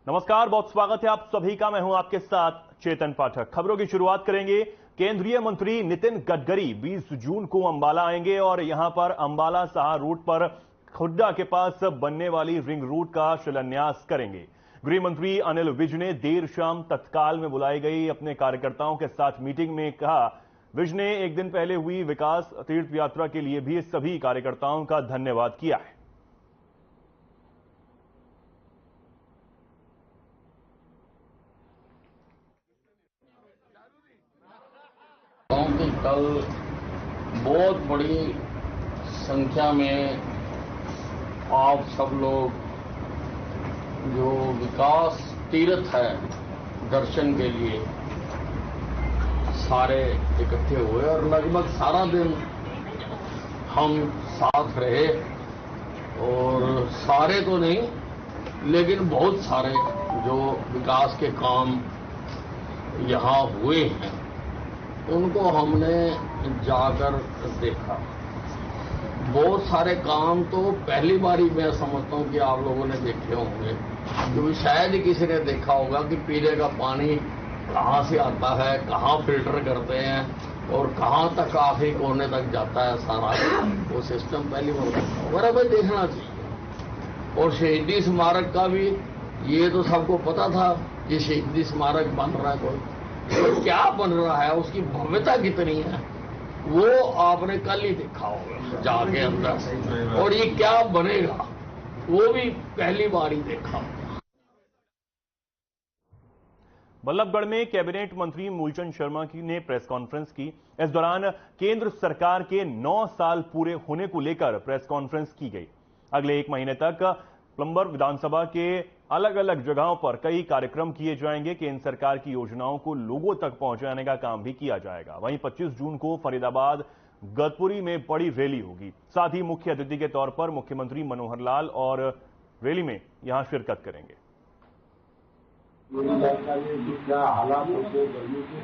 नमस्कार, बहुत स्वागत है आप सभी का। मैं हूं आपके साथ चेतन पाठक। खबरों की शुरुआत करेंगे। केंद्रीय मंत्री नितिन गडकरी 20 जून को अंबाला आएंगे और यहां पर अंबाला सहार रूट पर खुड्डा के पास बनने वाली रिंग रोड का शिलान्यास करेंगे। गृह मंत्री अनिल विज ने देर शाम तत्काल में बुलाई गई अपने कार्यकर्ताओं के साथ मीटिंग में कहा। विज ने एक दिन पहले हुई विकास तीर्थ यात्रा के लिए भी सभी कार्यकर्ताओं का धन्यवाद किया है। कि कल बहुत बड़ी संख्या में आप सब लोग जो विकास तीर्थ है दर्शन के लिए सारे इकट्ठे हुए और लगभग सारा दिन हम साथ रहे और सारे तो नहीं लेकिन बहुत सारे जो विकास के काम यहाँ हुए हैं उनको हमने जाकर देखा। बहुत सारे काम तो पहली बार ही मैं समझता हूं कि आप लोगों ने देखे होंगे, क्योंकि शायद ही किसी ने देखा होगा कि पीने का पानी कहां से आता है, कहां फिल्टर करते हैं और कहां तक आखिरी कोने तक जाता है। सारा वो सिस्टम पहली बार देखा होगा, भाई देखना चाहिए। और शहीदी स्मारक का भी ये तो सबको पता था कि शहीदी स्मारक बन रहा है, कोई तो क्या बन रहा है, उसकी भव्यता कितनी है वो आपने कल ही देखा होगा जाके अंदर से, और ये क्या बनेगा वो भी पहली बार ही देखा। बल्लभगढ़ में कैबिनेट मंत्री मूलचंद शर्मा ने प्रेस कॉन्फ्रेंस की। इस दौरान केंद्र सरकार के 9 साल पूरे होने को लेकर प्रेस कॉन्फ्रेंस की गई। अगले 1 महीने तक प्लम्बर विधानसभा के अलग अलग जगहों पर कई कार्यक्रम किए जाएंगे। केंद्र सरकार की योजनाओं को लोगों तक पहुंचाने का काम भी किया जाएगा। वहीं 25 जून को फरीदाबाद गतपुरी में बड़ी रैली होगी। साथ ही मुख्य अतिथि के तौर पर मुख्यमंत्री मनोहर लाल और रैली में यहां शिरकत करेंगे। क्या हालात होते हैं गर्मी के,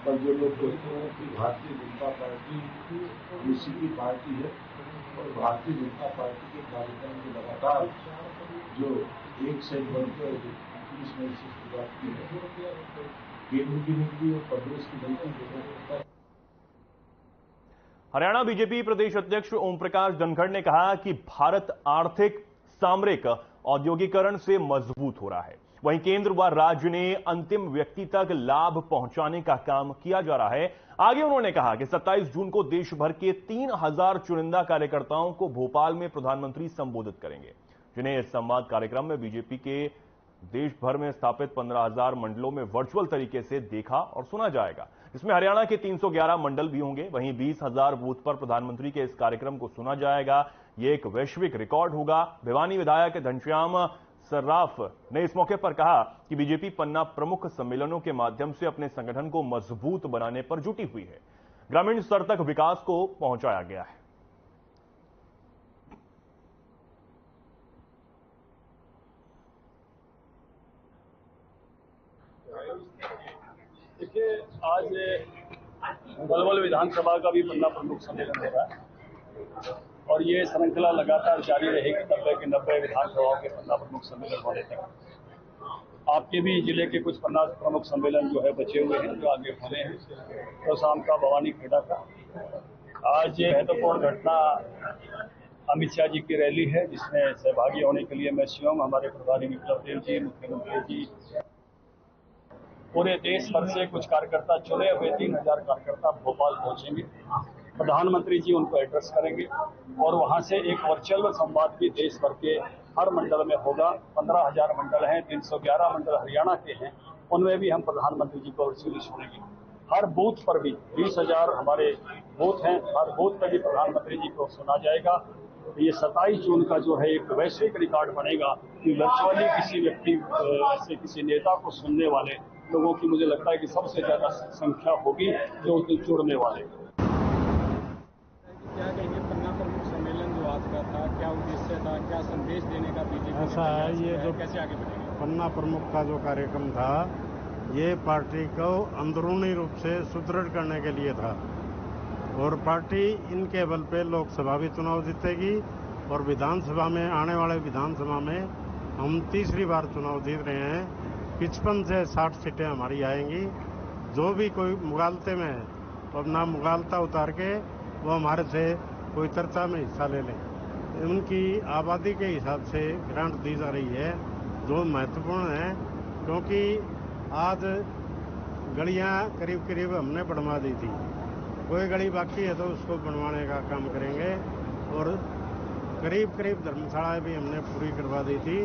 पर जो लोग कहते हैं कि भारतीय जनता पार्टी कृषि की पार्टी है और भारतीय जनता पार्टी के कार्यक्रम में लगातार जो एक से बढ़कर 30 में से शुरुआत की है, केंद्र की नीति और प्रदेश की नीति। हरियाणा बीजेपी प्रदेश अध्यक्ष ओम प्रकाश धनखड़ ने कहा कि भारत आर्थिक, सामरिक, औद्योगिकरण से मजबूत हो रहा है। वहीं केंद्र व राज्य ने अंतिम व्यक्ति तक लाभ पहुंचाने का काम किया जा रहा है। आगे उन्होंने कहा कि 27 जून को देश भर के 3000 चुनिंदा कार्यकर्ताओं को भोपाल में प्रधानमंत्री संबोधित करेंगे, जिन्हें इस संवाद कार्यक्रम में बीजेपी के देश भर में स्थापित 15000 मंडलों में वर्चुअल तरीके से देखा और सुना जाएगा। इसमें हरियाणा के 311 मंडल भी होंगे। वहीं 20,000 बूथ पर प्रधानमंत्री के इस कार्यक्रम को सुना जाएगा। यह एक वैश्विक रिकॉर्ड होगा। भिवानी विधायक घनश्याम सर्राफ ने इस मौके पर कहा कि बीजेपी पन्ना प्रमुख सम्मेलनों के माध्यम से अपने संगठन को मजबूत बनाने पर जुटी हुई है। ग्रामीण स्तर तक विकास को पहुंचाया गया है। देखिए, आज बलवल विधानसभा का भी पन्ना प्रमुख सम्मेलन हो रहा है और ये श्रृंखला लगातार जारी रहेगी 90 विधानसभाओं के पन्ना प्रमुख सम्मेलन होने तक। आपके भी जिले के कुछ पन्ना प्रमुख सम्मेलन जो है बचे हुए हैं, जो आगे होने हैं। तो शाम का भवानी खेड़ा का आज ये महत्वपूर्ण घटना अमित शाह जी की रैली है, जिसमें सहभागी होने के लिए मैं स्वयं, हमारे प्रभारी विप्लव देव जी, मुख्यमंत्री जी, पूरे देश भर से कुछ कार्यकर्ता, चुने हुए 3000 कार्यकर्ता भोपाल पहुंचेंगे। प्रधानमंत्री जी उनको एड्रेस करेंगे और वहां से एक वर्चुअल संवाद भी देश भर के हर मंडल में होगा। 15,000 मंडल हैं, 311 मंडल हरियाणा के हैं, उनमें भी हम प्रधानमंत्री जी को वर्चुअली सुनेंगे। हर बूथ पर भी 20,000 हमारे बूथ हैं, हर बूथ पर भी प्रधानमंत्री जी को सुना जाएगा। ये 27 जून का जो है एक वैश्विक रिकॉर्ड बनेगा कि वर्चुअली किसी व्यक्ति से, किसी नेता को सुनने वाले लोगों की मुझे लगता है कि सबसे ज्यादा संख्या होगी जो उस दिन जुड़ने वाले। क्या कहेंगे पन्ना प्रमुख सम्मेलन जो आज का था, क्या उद्देश्य था, क्या संदेश देने का बीजेपी ऐसा है? ये जो कैसे आगे बढ़ेगा? पन्ना प्रमुख का जो कार्यक्रम था, ये पार्टी को अंदरूनी रूप से सुदृढ़ करने के लिए था और पार्टी इनके बल पे लोकसभा भी चुनाव जीतेगी और विधानसभा में, आने वाले विधानसभा में हम तीसरी बार चुनाव जीत रहे हैं। 55 से 60 सीटें हमारी आएंगी। जो भी कोई मुगालते में है तो अपना मुगालता उतार के वो हमारे से कोई चर्चा में हिस्सा ले लें। उनकी आबादी के हिसाब से ग्रांट दी जा रही है, जो महत्वपूर्ण है, क्योंकि आज गलियां करीब करीब हमने बनवा दी थी। कोई गली बाकी है तो उसको बनवाने का काम करेंगे, और करीब करीब धर्मशालाएं भी हमने पूरी करवा दी थी।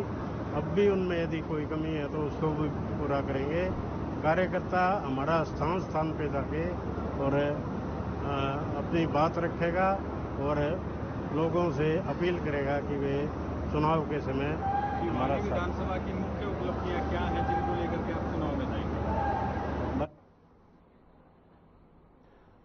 अब भी उनमें यदि कोई कमी है तो उसको भी पूरा करेंगे। कार्यकर्ता हमारा स्थान पे जाके और अपनी बात रखेगा और लोगों से अपील करेगा कि वे चुनाव के समय हमारा विधानसभा की मुख्य उपलब्धियां क्या हैं जिनको लेकर के आप चुनाव में जाएंगे?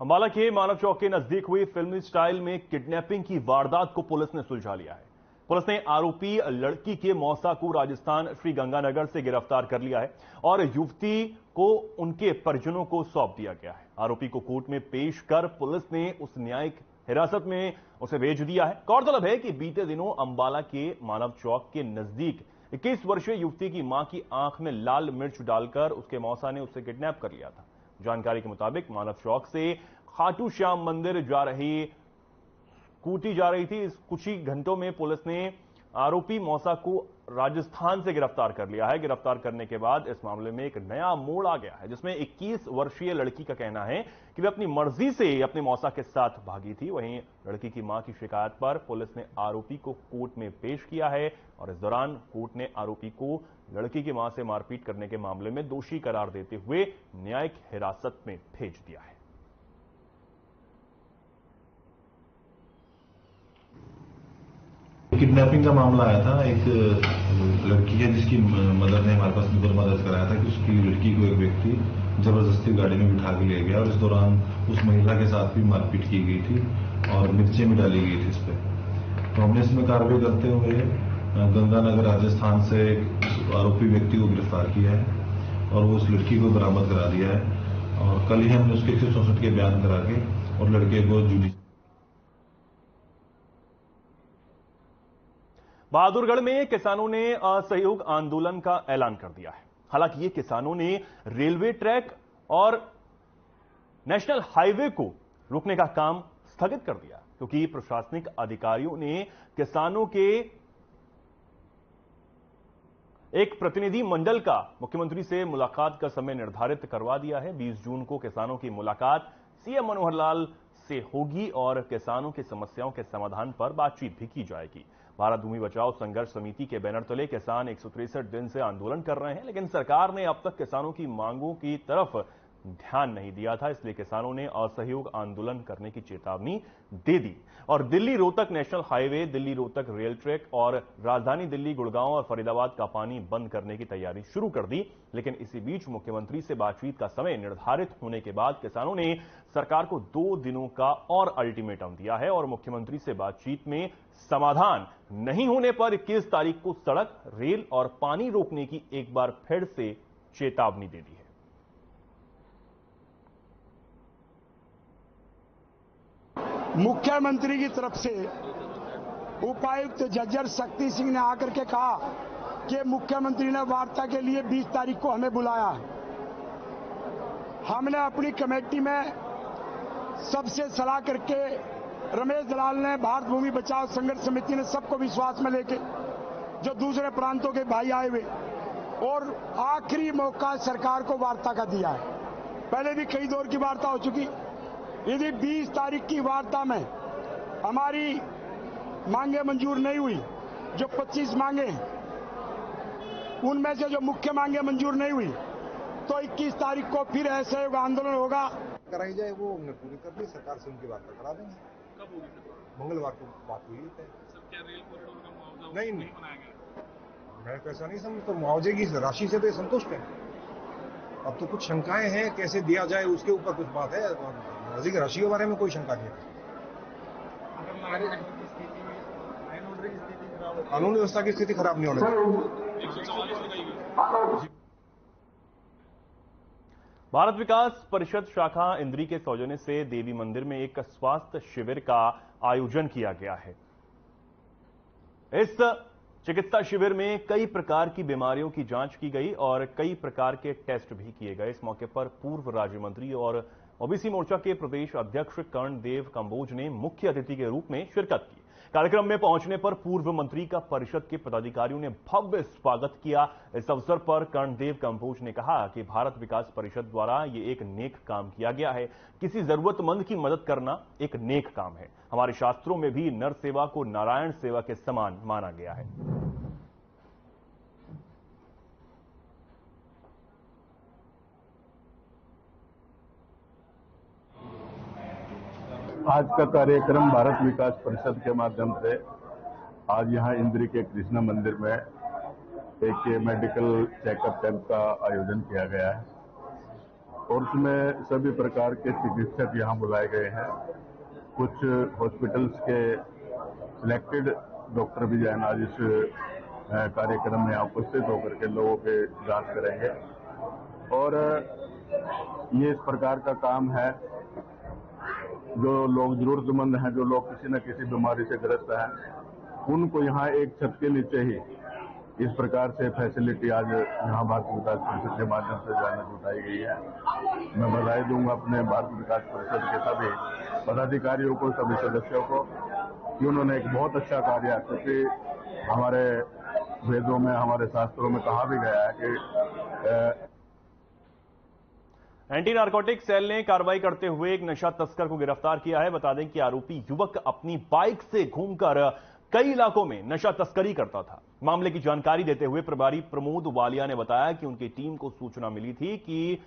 अंबाला के मानव चौक के नजदीक हुई फिल्मी स्टाइल में किडनैपिंग की वारदात को पुलिस ने सुलझा लिया है। पुलिस ने आरोपी लड़की के मौसा को राजस्थान श्रीगंगानगर से गिरफ्तार कर लिया है और युवती को उनके परिजनों को सौंप दिया गया है। आरोपी को कोर्ट में पेश कर पुलिस ने उस न्यायिक हिरासत में उसे भेज दिया है। गौरतलब है कि बीते दिनों अंबाला के मानव चौक के नजदीक 21 वर्षीय युवती की मां की आंख में लाल मिर्च डालकर उसके मौसा ने उसे किडनैप कर लिया था। जानकारी के मुताबिक मानव चौक से खाटू श्याम मंदिर कूटी जा रही थी। इस कुछ ही घंटों में पुलिस ने आरोपी मौसा को राजस्थान से गिरफ्तार कर लिया है। गिरफ्तार करने के बाद इस मामले में एक नया मोड़ आ गया है, जिसमें 21 वर्षीय लड़की का कहना है कि वे अपनी मर्जी से अपने मौसा के साथ भागी थी। वहीं लड़की की मां की शिकायत पर पुलिस ने आरोपी को कोर्ट में पेश किया है और इस दौरान कोर्ट ने आरोपी को लड़की की मां से मारपीट करने के मामले में दोषी करार देते हुए न्यायिक हिरासत में भेज दिया है। किडनैपिंग का मामला आया था। एक लड़की है जिसकी मदर ने हमारे पास मदद कराया था कि उसकी लड़की को एक व्यक्ति जबरदस्ती गाड़ी में बिठा के ले गया और इस दौरान उस महिला के साथ भी मारपीट की गई थी और मिर्चें भी डाली गई थी इस पर। तो हमने इसमें कार्रवाई करते हुए गंगानगर राजस्थान से एक आरोपी व्यक्ति को गिरफ्तार किया है और वो उस लड़की को बरामद करा दिया है और कल ही हमने उसके 164 के बयान करा के और लड़के को जुडिशल। बहादुरगढ़ में किसानों ने असहयोग आंदोलन का ऐलान कर दिया है। हालांकि ये किसानों ने रेलवे ट्रैक और नेशनल हाईवे को रोकने का काम स्थगित कर दिया, क्योंकि प्रशासनिक अधिकारियों ने किसानों के एक प्रतिनिधि मंडल का मुख्यमंत्री से मुलाकात का समय निर्धारित करवा दिया है। 20 जून को किसानों की मुलाकात सीएम मनोहर लाल से होगी और किसानों की समस्याओं के समाधान पर बातचीत भी की जाएगी। भारत भूमि बचाओ संघर्ष समिति के बैनर तले किसान 163 दिन से आंदोलन कर रहे हैं, लेकिन सरकार ने अब तक किसानों की मांगों की तरफ ध्यान नहीं दिया था। इसलिए किसानों ने असहयोग आंदोलन करने की चेतावनी दे दी और Delhi Rohtak national highway, Delhi Rohtak rail track और राजधानी दिल्ली, गुड़गांव और फरीदाबाद का पानी बंद करने की तैयारी शुरू कर दी। लेकिन इसी बीच मुख्यमंत्री से बातचीत का समय निर्धारित होने के बाद किसानों ने सरकार को 2 दिनों का और अल्टीमेटम दिया है और मुख्यमंत्री से बातचीत में समाधान नहीं होने पर 21 तारीख को सड़क, रेल और पानी रोकने की एक बार फिर से चेतावनी दे दी है। मुख्यमंत्री की तरफ से उपायुक्त जज्जर शक्ति सिंह ने आकर के कहा कि मुख्यमंत्री ने वार्ता के लिए 20 तारीख को हमें बुलाया है। हमने अपनी कमेटी में सबसे सलाह करके रमेश दलाल ने, भारत भूमि बचाओ संघर्ष समिति ने सबको विश्वास में लेके जो दूसरे प्रांतों के भाई आए हुए और आखिरी मौका सरकार को वार्ता का दिया है। पहले भी कई दौर की वार्ता हो चुकी। यदि 20 तारीख की वार्ता में हमारी मांगे मंजूर नहीं हुई, जो 25 मांगे उनमें से जो मुख्य मांगे मंजूर नहीं हुई, तो 21 तारीख को फिर ऐसे आंदोलन होगा। कराई जाए वो हमने पूरी कर दी, सरकार से उनकी वार्ता करा देंगे। कब होगी सर? मंगलवार को बात हुई है। सर, क्या रेल कॉरिडोर का मुआवजा नहीं बनाया गया? मैं तो ऐसा नहीं समझता, मुआवजे की राशि से तो संतुष्ट है। अब तो कुछ शंकाएं हैं कैसे दिया जाए, उसके ऊपर कुछ बात है। मुआवजे की राशि के बारे में कोई शंका नहीं है। कानून व्यवस्था की स्थिति खराब नहीं होने देगी। 144 लगाई गई। भारत विकास परिषद शाखा इंद्री के सौजन्य से देवी मंदिर में एक स्वास्थ्य शिविर का आयोजन किया गया है। इस चिकित्सा शिविर में कई प्रकार की बीमारियों की जांच की गई और कई प्रकार के टेस्ट भी किए गए। इस मौके पर पूर्व राज्य मंत्री और ओबीसी मोर्चा के प्रदेश अध्यक्ष कर्णदेव कंबोज ने मुख्य अतिथि के रूप में शिरकत की। कार्यक्रम में पहुंचने पर पूर्व मंत्री का परिषद के पदाधिकारियों ने भव्य स्वागत किया। इस अवसर पर कर्णदेव कंबोज ने कहा कि भारत विकास परिषद द्वारा ये एक नेक काम किया गया है। किसी जरूरतमंद की मदद करना एक नेक काम है। हमारे शास्त्रों में भी नर सेवा को नारायण सेवा के समान माना गया है। आज का कार्यक्रम भारत विकास परिषद के माध्यम से आज यहाँ इंद्री के कृष्ण मंदिर में एक मेडिकल चेकअप कैंप का आयोजन किया गया है और उसमें सभी प्रकार के चिकित्सक यहाँ बुलाए गए हैं। कुछ हॉस्पिटल्स के सिलेक्टेड डॉक्टर भी जो आज इस कार्यक्रम में उपस्थित होकर के लोगों के जांच करेंगे और ये इस प्रकार का काम है जो लोग जरूरतमंद हैं, जो लोग किसी न किसी बीमारी से ग्रस्त हैं, उनको यहाँ एक छत के नीचे ही इस प्रकार से फैसिलिटी आज यहाँ भारत विकास परिषद के माध्यम से जाना जुटाई गई है। मैं बधाई दूंगा अपने भारत विकास परिषद के सभी पदाधिकारियों को, सभी सदस्यों को कि उन्होंने एक बहुत अच्छा कार्य, क्योंकि हमारे वेदों में, हमारे शास्त्रों में कहा भी गया है कि एंटी नारकोटिक सेल ने कार्रवाई करते हुए एक नशा तस्कर को गिरफ्तार किया है। बता दें कि आरोपी युवक अपनी बाइक से घूमकर कई इलाकों में नशा तस्करी करता था। मामले की जानकारी देते हुए प्रभारी प्रमोद वालिया ने बताया कि उनकी टीम को सूचना मिली थी कि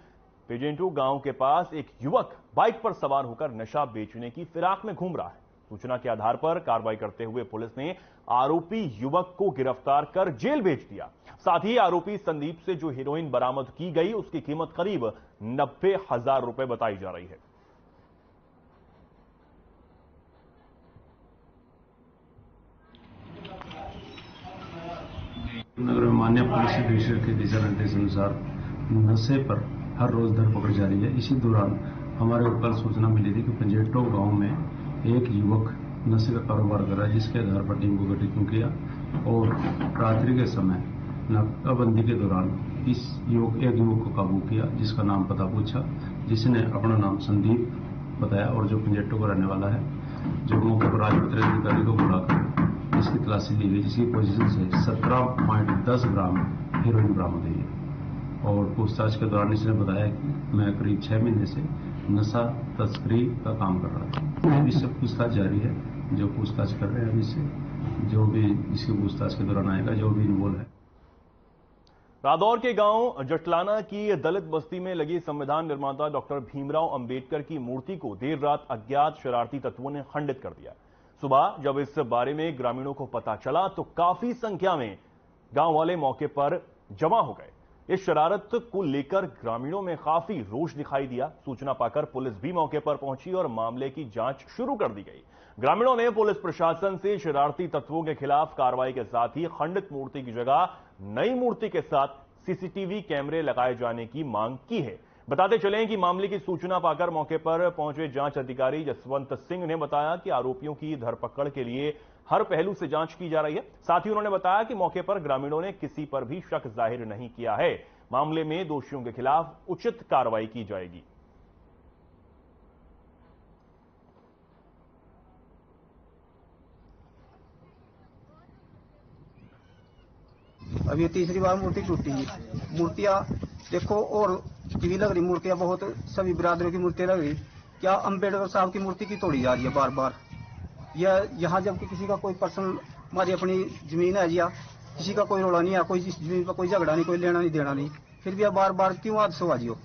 पेजेंटू गांव के पास एक युवक बाइक पर सवार होकर नशा बेचने की फिराक में घूम रहा है। सूचना के आधार पर कार्रवाई करते हुए पुलिस ने आरोपी युवक को गिरफ्तार कर जेल भेज दिया। साथ ही आरोपी संदीप से जो हेरोइन बरामद की गई उसकी कीमत करीब 90,000 रुपए बताई जा रही है। नगर में माननीय पुलिस अधीक्षक के दिशा निर्देश अनुसार नशे पर हर रोज धरपकड़ जारी है। इसी दौरान हमारे को कल सूचना मिली थी कि पंजेटो गांव में एक युवक नशे का कारोबार कर रहा है, जिसके आधार पर टीम को गठित किया और रात्रि के समय नाकाबंदी के दौरान एक युवक को काबू किया, जिसका नाम पता पूछा, जिसने अपना नाम संदीप बताया और जो पंजेटो का रहने वाला है। जो मौके पर राजपत्र अधिकारी को बुलाकर इसकी तलाशी ली गई, जिसकी पोजीशन से 17.10 ग्राम हेरोइन बरामद हुई है और पूछताछ के दौरान इसने बताया कि मैं करीब 6 महीने से नशा तस्करी का काम कर रहा था। इससे पूछताछ जारी है, जो पूछताछ कर रहे हैं अभी से, जो भी इसकी पूछताछ के दौरान आएगा, जो भी इन्वॉल्व है। रादौर के गांव जटलाना की दलित बस्ती में लगी संविधान निर्माता डॉक्टर भीमराव अंबेडकर की मूर्ति को देर रात अज्ञात शरारती तत्वों ने खंडित कर दिया। सुबह जब इस बारे में ग्रामीणों को पता चला तो काफी संख्या में गांव वाले मौके पर जमा हो गए। इस शरारत को लेकर ग्रामीणों में काफी रोष दिखाई दिया। सूचना पाकर पुलिस भी मौके पर पहुंची और मामले की जांच शुरू कर दी गई। ग्रामीणों ने पुलिस प्रशासन से शरारती तत्वों के खिलाफ कार्रवाई के साथ ही खंडित मूर्ति की जगह नई मूर्ति के साथ सीसीटीवी कैमरे लगाए जाने की मांग की है। बताते चलें कि मामले की सूचना पाकर मौके पर पहुंचे जांच अधिकारी जसवंत सिंह ने बताया कि आरोपियों की धरपकड़ के लिए हर पहलू से जांच की जा रही है। साथ ही उन्होंने बताया कि मौके पर ग्रामीणों ने किसी पर भी शक जाहिर नहीं किया है। मामले में दोषियों के खिलाफ उचित कार्रवाई की जाएगी। अब ये तीसरी बार मूर्ति टूटी है। मूर्तियां देखो और टीवी लग रही, मूर्तियां बहुत सभी बिरादरों की मूर्तियां लग रही। क्या अंबेडकर साहब की मूर्ति की तोड़ी जा रही है बार बार। यह यहाँ जबकि किसी का कोई पर्सनल हमारी अपनी जमीन है या किसी का कोई रोड़ा नहीं है, कोई जमीन पर कोई झगड़ा नहीं, कोई लेना नहीं देना नहीं, फिर भी अब बार बार क्यों हादसोबाजी हो।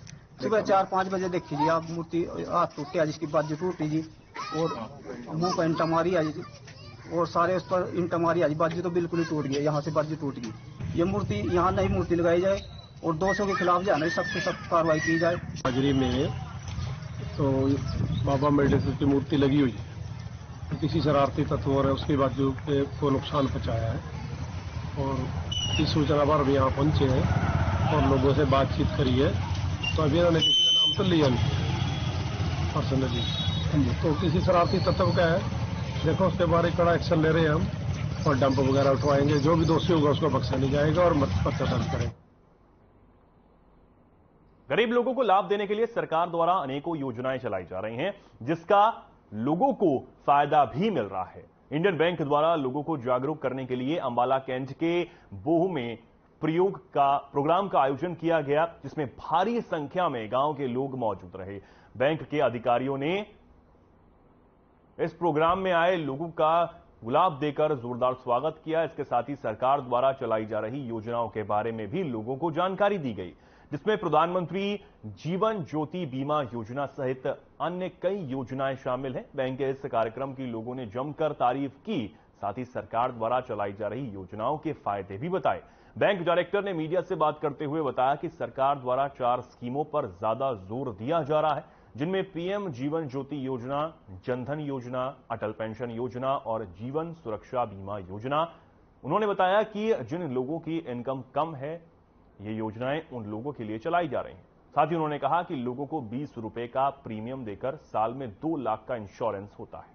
सुबह 4-5 बजे देखी जी आप मूर्ति हाथ टूटे है, जिसकी बाजू टूटी जी और मुंह पर इंटा मारी है जी और सारे उस पर इंटा मारी है जी। बाजू तो बिल्कुल ही टूट गई, यहाँ से बाजू टूट गई। ये मूर्ति यहाँ नई मूर्ति लगाई जाए और 200 के खिलाफ जाना सबसे सख्त कार्रवाई की जाए। हाजरी में तो बाबा अम्बेडकर की मूर्ति लगी हुई है, किसी शरारती तत्वों ने उसकी बाजू को नुकसान पहुंचाया है और इस सूचना पर भी यहाँ पहुंचे हैं और लोगों से बातचीत करी है। तो अभी इन्होंने किसी का नाम तो लिया नहीं पर्सनली, तो किसी शरारती तत्व का है, देखो उसके बारे में कड़ा एक्शन ले रहे हैं हम और डंप वगैरह उठवाएंगे। जो भी दोषी होगा उसको बख्शा नहीं जाएगा और पर्चा दर्ज करें। गरीब लोगों को लाभ देने के लिए सरकार द्वारा अनेकों योजनाएं चलाई जा रही हैं, जिसका लोगों को फायदा भी मिल रहा है। इंडियन बैंक द्वारा लोगों को जागरूक करने के लिए अंबाला कैंट के बोह में प्रोग्राम का आयोजन किया गया, जिसमें भारी संख्या में गांव के लोग मौजूद रहे। बैंक के अधिकारियों ने इस प्रोग्राम में आए लोगों का गुलाब देकर जोरदार स्वागत किया। इसके साथ ही सरकार द्वारा चलाई जा रही योजनाओं के बारे में भी लोगों को जानकारी दी गई, जिसमें प्रधानमंत्री जीवन ज्योति बीमा योजना सहित अन्य कई योजनाएं शामिल हैं। बैंक के इस कार्यक्रम की लोगों ने जमकर तारीफ की, साथ ही सरकार द्वारा चलाई जा रही योजनाओं के फायदे भी बताए। बैंक डायरेक्टर ने मीडिया से बात करते हुए बताया कि सरकार द्वारा 4 स्कीमों पर ज्यादा जोर दिया जा रहा है, जिनमें पीएम जीवन ज्योति योजना, जनधन योजना, अटल पेंशन योजना और जीवन सुरक्षा बीमा योजना। उन्होंने बताया कि जिन लोगों की इनकम कम है, ये योजनाएं उन लोगों के लिए चलाई जा रही हैं। साथ ही उन्होंने कहा कि लोगों को 20 रुपए का प्रीमियम देकर साल में 2 लाख का इंश्योरेंस होता है।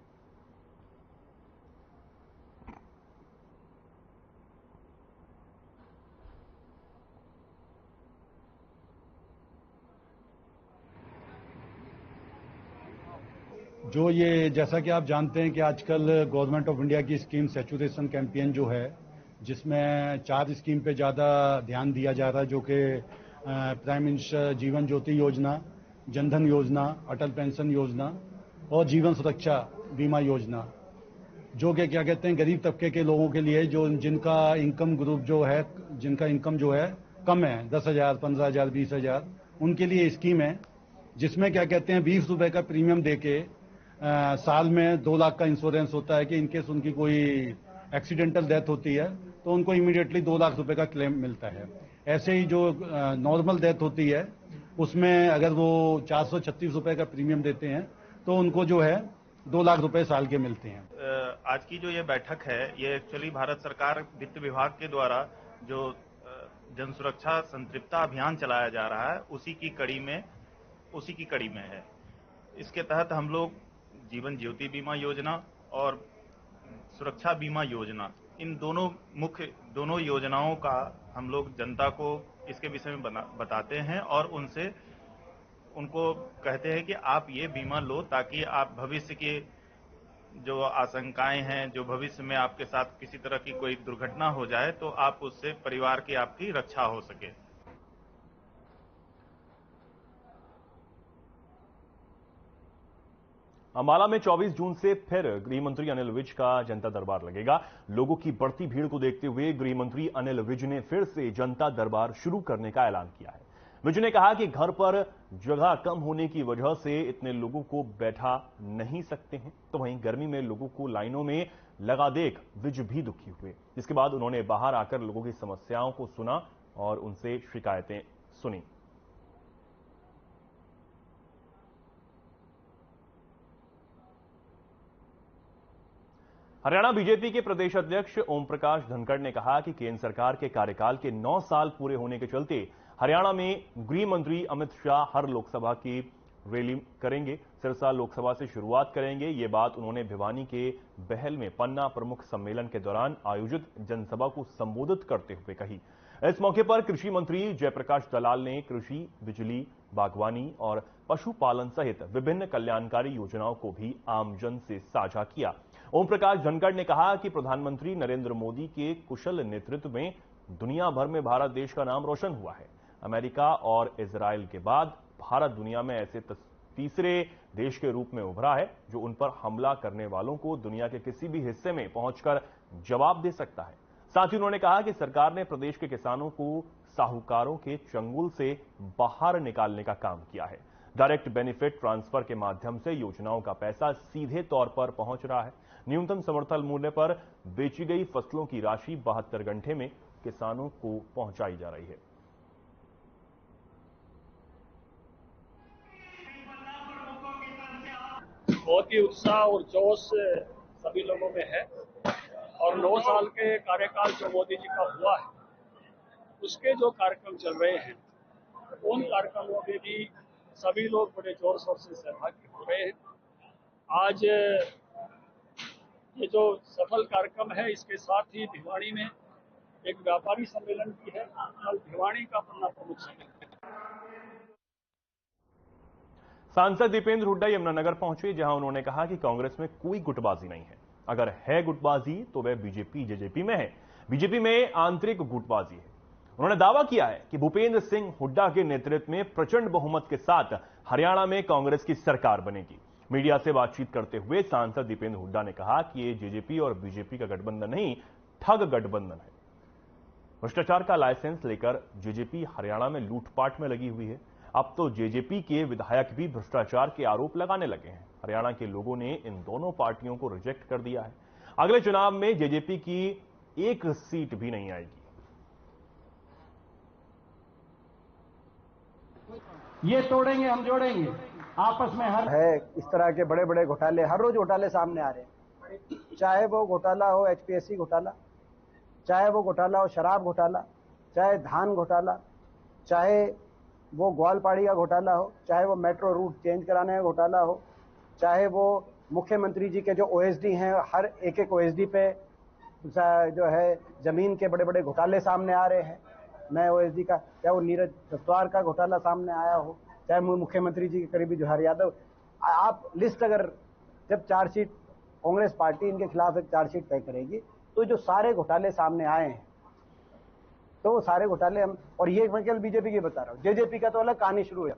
जो ये जैसा कि आप जानते हैं कि आजकल गवर्नमेंट ऑफ इंडिया की स्कीम सैचुरेशन कैंपेन जो है, जिसमें 4 स्कीम पे ज़्यादा ध्यान दिया जा रहा है, जो कि प्राइम मिनिस्टर जीवन ज्योति योजना, जनधन योजना, अटल पेंशन योजना और जीवन सुरक्षा बीमा योजना, जो कि क्या कहते हैं गरीब तबके के लोगों के लिए, जो जिनका इनकम ग्रुप जो है, जिनका इनकम जो है कम है, 10,000, 15,000, 20,000, उनके लिए स्कीम है, जिसमें क्या कहते हैं 20 रुपए का प्रीमियम देके साल में 2 लाख का इंश्योरेंस होता है कि इनकेस उनकी कोई एक्सीडेंटल डेथ होती है तो उनको इमीडिएटली 2 लाख रुपए का क्लेम मिलता है। ऐसे ही जो नॉर्मल डेथ होती है उसमें अगर वो 436 रुपए का प्रीमियम देते हैं तो उनको जो है 2 लाख रुपए साल के मिलते हैं। आज की जो ये बैठक है, ये एक्चुअली भारत सरकार वित्त विभाग के द्वारा जो जन सुरक्षा संतृप्ता अभियान चलाया जा रहा है, उसी की कड़ी में है। इसके तहत हम लोग जीवन ज्योति बीमा योजना और सुरक्षा बीमा योजना, इन दोनों योजनाओं का हम लोग जनता को इसके विषय में बताते हैं और उनको कहते हैं कि आप ये बीमा लो, ताकि आप भविष्य के जो आशंकाएं हैं, जो भविष्य में आपके साथ किसी तरह की कोई दुर्घटना हो जाए तो आप उससे परिवार की आपकी रक्षा हो सके। अंबाला में 24 जून से फिर गृह मंत्री अनिल विज का जनता दरबार लगेगा। लोगों की बढ़ती भीड़ को देखते हुए गृह मंत्री अनिल विज ने फिर से जनता दरबार शुरू करने का ऐलान किया है। विज ने कहा कि घर पर जगह कम होने की वजह से इतने लोगों को बैठा नहीं सकते हैं, तो वहीं गर्मी में लोगों को लाइनों में लगा देख विज भी दुखी हुए। इसके बाद उन्होंने बाहर आकर लोगों की समस्याओं को सुना और उनसे शिकायतें सुनी। हरियाणा बीजेपी के प्रदेश अध्यक्ष ओम प्रकाश धनखड़ ने कहा कि केंद्र सरकार के कार्यकाल के 9 साल पूरे होने के चलते हरियाणा में गृह मंत्री अमित शाह हर लोकसभा की रैली करेंगे, सिरसा लोकसभा से शुरुआत करेंगे। ये बात उन्होंने भिवानी के बहल में पन्ना प्रमुख सम्मेलन के दौरान आयोजित जनसभा को संबोधित करते हुए कही। इस मौके पर कृषि मंत्री जयप्रकाश दलाल ने कृषि, बिजली, बागवानी और पशुपालन सहित विभिन्न कल्याणकारी योजनाओं को भी आमजन से साझा किया। ओम प्रकाश धनखड़ ने कहा कि प्रधानमंत्री नरेंद्र मोदी के कुशल नेतृत्व में दुनिया भर में भारत देश का नाम रोशन हुआ है। अमेरिका और इजराइल के बाद भारत दुनिया में ऐसे तीसरे देश के रूप में उभरा है जो उन पर हमला करने वालों को दुनिया के किसी भी हिस्से में पहुंचकर जवाब दे सकता है। साथ ही उन्होंने कहा कि सरकार ने प्रदेश के किसानों को साहूकारों के चंगुल से बाहर निकालने का काम किया है। डायरेक्ट बेनिफिट ट्रांसफर के माध्यम से योजनाओं का पैसा सीधे तौर पर पहुंच रहा है। न्यूनतम समर्थन मूल्य पर बेची गई फसलों की राशि 72 घंटे में किसानों को पहुंचाई जा रही है। बहुत ही उत्साह और जोश सभी लोगों में है और 9 साल के कार्यकाल जो मोदी जी का हुआ है, उसके जो कार्यक्रम चल रहे हैं, उन कार्यक्रमों में भी सभी लोग बड़े जोर शोर से सहभागी हो रहे हैं। आज ये जो सफल कार्यक्रम है, इसके साथ ही भिवाड़ी में एक व्यापारी सम्मेलन भी है। कल भिवाड़ी का पन्ना प्रमुख सम्मेलन। सांसद दीपेंद्र हुड्डा यमुनानगर पहुंचे, जहां उन्होंने कहा कि कांग्रेस में कोई गुटबाजी नहीं है। अगर है गुटबाजी तो वह बीजेपी जेजेपी में है। बीजेपी में आंतरिक गुटबाजी है। उन्होंने दावा किया है कि भूपेंद्र सिंह हुड्डा के नेतृत्व में प्रचंड बहुमत के साथ हरियाणा में कांग्रेस की सरकार बनेगी। मीडिया से बातचीत करते हुए सांसद दीपेंद्र हुड्डा ने कहा कि ये जेजेपी और बीजेपी का गठबंधन नहीं, ठग गठबंधन है। भ्रष्टाचार का लाइसेंस लेकर जेजेपी हरियाणा में लूटपाट में लगी हुई है। अब तो जेजेपी के विधायक भी भ्रष्टाचार के आरोप लगाने लगे हैं। हरियाणा के लोगों ने इन दोनों पार्टियों को रिजेक्ट कर दिया है। अगले चुनाव में जेजेपी की एक सीट भी नहीं आएगी। ये तोड़ेंगे, हम जोड़ेंगे, आपस में हर है। इस तरह के बड़े बड़े घोटाले हर रोज घोटाले सामने आ रहे हैं, चाहे वो घोटाला हो एचपीएससी घोटाला, चाहे वो घोटाला हो शराब घोटाला, चाहे धान घोटाला, चाहे वो ग्वालपाड़ी का घोटाला हो, चाहे वो मेट्रो रूट चेंज कराने का घोटाला हो, चाहे वो मुख्यमंत्री जी के जो ओएसडी हैं, हर एक ओएसडी पे जो है जमीन के बड़े बड़े घोटाले सामने आ रहे हैं। नए ओएसडी का, चाहे वो नीरज दफ्तार का घोटाला सामने आया हो, चाहे मुख्यमंत्री जी के करीबी जोहार यादव। आप लिस्ट अगर जब चार्जशीट कांग्रेस पार्टी इनके खिलाफ एक चार्जशीट तय करेगी तो जो सारे घोटाले सामने आए हैं तो वो सारे घोटाले हम, और ये मैं केवल बीजेपी की बता रहा हूं, जेजेपी का तो अलग कहानी शुरू है।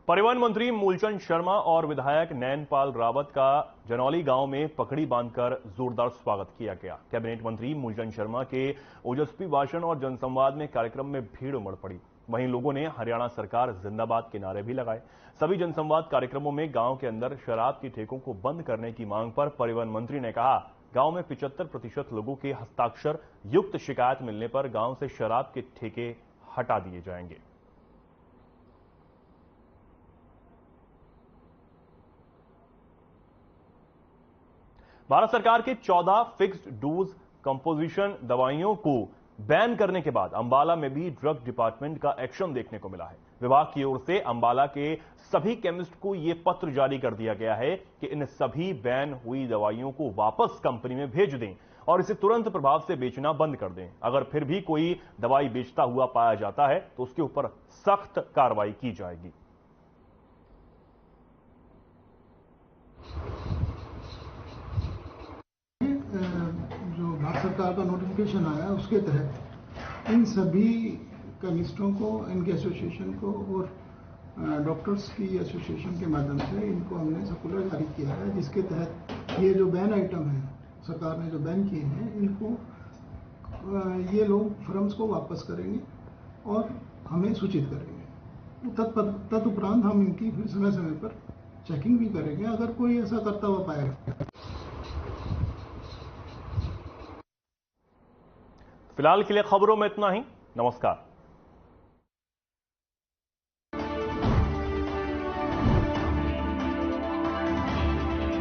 परिवहन मंत्री मूलचंद शर्मा और विधायक नैनपाल रावत का जनौली गांव में पकड़ी बांधकर जोरदार स्वागत किया गया। कैबिनेट मंत्री मूलचंद शर्मा के ओजस्वी भाषण और जनसंवाद में कार्यक्रम में भीड़ उमड़ पड़ी। वहीं लोगों ने हरियाणा सरकार जिंदाबाद के नारे भी लगाए। सभी जनसंवाद कार्यक्रमों में गांव के अंदर शराब की ठेकों को बंद करने की मांग पर परिवहन मंत्री ने कहा, गांव में 75% लोगों के हस्ताक्षर युक्त शिकायत मिलने पर गांव से शराब के ठेके हटा दिए जाएंगे। भारत सरकार के 14 फिक्स्ड डोज कंपोजिशन दवाइयों को बैन करने के बाद अंबाला में भी ड्रग डिपार्टमेंट का एक्शन देखने को मिला है। विभाग की ओर से अंबाला के सभी केमिस्ट को यह पत्र जारी कर दिया गया है कि इन सभी बैन हुई दवाइयों को वापस कंपनी में भेज दें और इसे तुरंत प्रभाव से बेचना बंद कर दें। अगर फिर भी कोई दवाई बेचता हुआ पाया जाता है तो उसके ऊपर सख्त कार्रवाई की जाएगी। जो भारत सरकार का नोटिफिकेशन आया उसके तहत इन सभी केमिस्टों को, इनके एसोसिएशन को और डॉक्टर्स की एसोसिएशन के माध्यम से इनको हमने सर्कुलर जारी किया है, जिसके तहत ये जो बैन आइटम है सरकार ने जो बैन किए हैं इनको ये लोग फर्म्स को वापस करेंगे और हमें सूचित करेंगे। तदुपरांत हम इनकी फिर समय समय पर चेकिंग भी करेंगे अगर कोई ऐसा करता हुआ पाएगा। फिलहाल के लिए खबरों में इतना ही। नमस्कार।